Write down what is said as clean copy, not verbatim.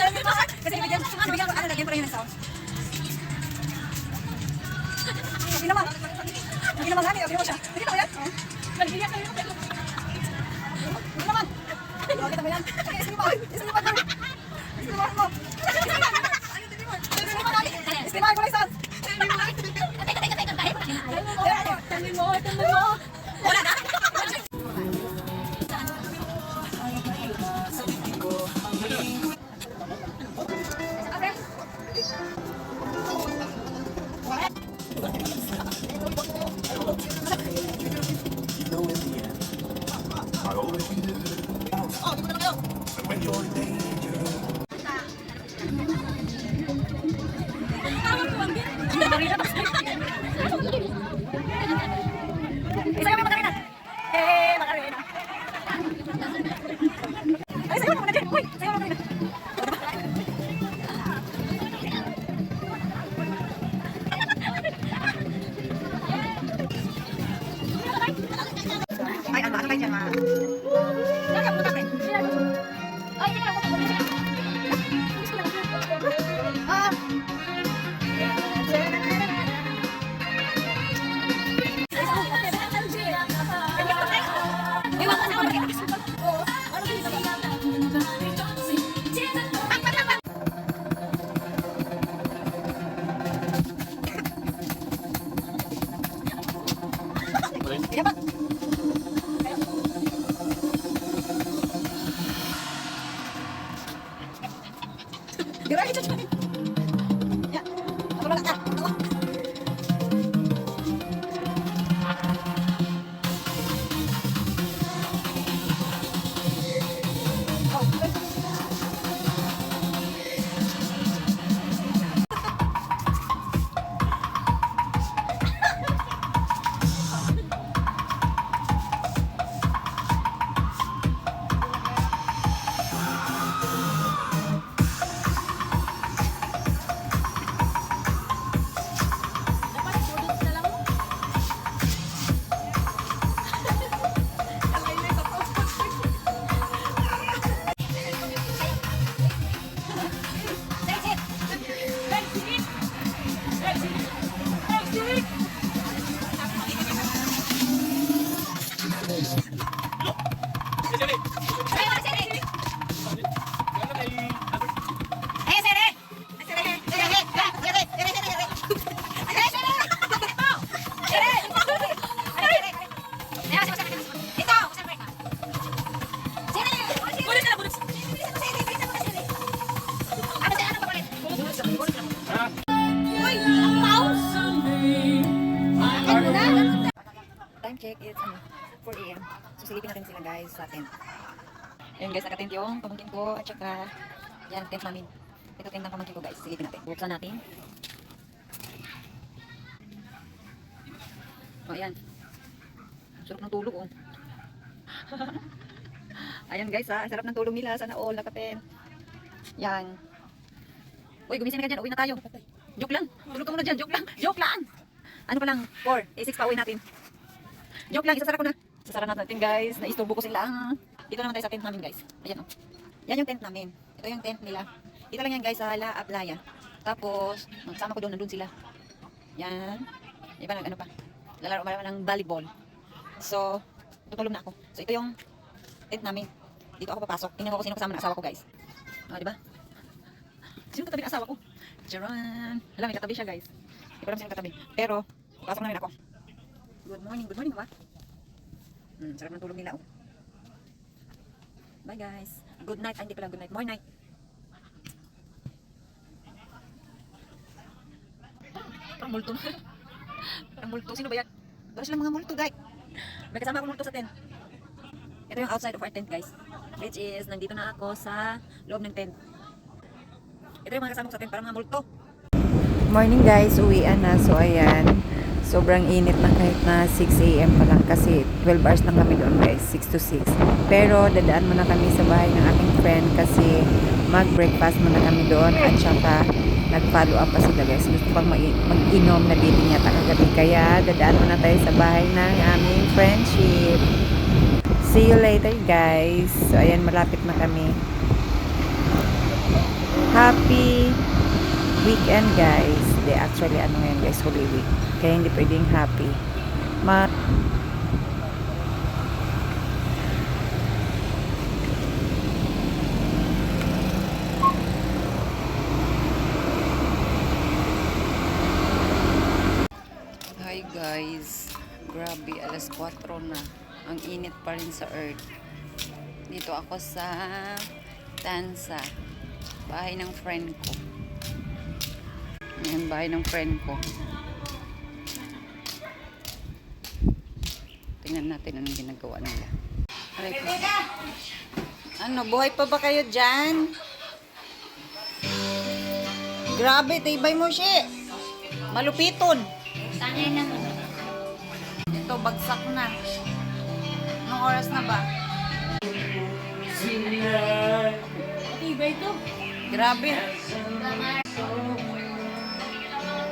Kasi bigyan ko, lagyan ko rin ng sound. Hindi naman gani, okay mo siya. Hindi naman yan. Nagbiyak kayo. Hindi naman. Kita mo yan. Okay, isiniman mo. Isiniman mo. Isiniman ko na isang. Tangin mo. Wala na. Check, it's 4 AM. So silipin natin sila guys sa tent. Ayun guys, naka-tent yung pamangkin ko at saka yan, tent namin. Ito tent ng pamangkin ko guys, silipin natin. Buksan natin. O ayan. Sarap ng tulog oh. Ayan guys ha, sarap ng tulog nila. Sana all naka-tent. Yan. Uy, gumising na ka dyan, uwi na tayo. Joke lang, tulog ka muna dyan, joke lang. Ano pa lang, 4, 6 pa uwi natin. Joke lang, isasara ko na. Isasara natin guys. Naisturbo ko sila. Dito naman tayo sa tent namin guys. Ayan o. Yan yung tent namin. Ito yung tent nila. Dito lang yan guys sa La Playa. Tapos, magsama ko doon, nandun sila. Yan. Iba nag ano pa. Lalaro pa ng volleyball. So, tutulog na ako. So, ito yung tent namin. Dito ako papasok. Tingnan ko kung sino kasama ng asawa ko guys. Diba? Sino katabi ng asawa ko? Charan. Alam, may katabi siya guys. Hindi ko alam sino katabi. Pero, pasok namin ako. Good morning ba? Sarap ng tulog nila oh. Bye guys. Good night. Ay, hindi pala good night. More night. Parang multo. Parang multo. Sino ba yan? Para silang mga multo guys. May kasama akong multo sa tent. Ito yung outside of our tent guys. Which is, nandito na ako sa loob ng tent. Ito yung mga kasama ko sa tent. Parang mga multo. Morning guys. Uwian na. So ayan. Sobrang init na kahit na 6 AM pa lang kasi 12 hours lang kami doon guys, 6 to 6. Pero dadaan muna kami sa bahay ng aking friend kasi mag-breakfast muna kami doon at saka nag-follow up pa sila guys. Gusto pang mag-inom na dating yata kagabi. Kaya dadaan muna tayo sa bahay ng aming friendship. See you later guys. So ayan, malapit na kami. Happy weekend guys. Actually, ano ngayon guys, Holy Week. Kaya hindi pwedeng happy. Hi guys. Grabe, alas 4 na. Ang init pa rin sa earth. Dito ako sa Tansa. Bahay ng friend ko. Ayan, bahay ng friend ko. Tingnan natin anong ginagawa nila. Aray ko. Ano, buhay pa ba kayo dyan? Grabe, tibay mo siya. Malupiton. Sanay naman. Ito, bagsak na. Anong oras na ba? Matibay ito. Grabe.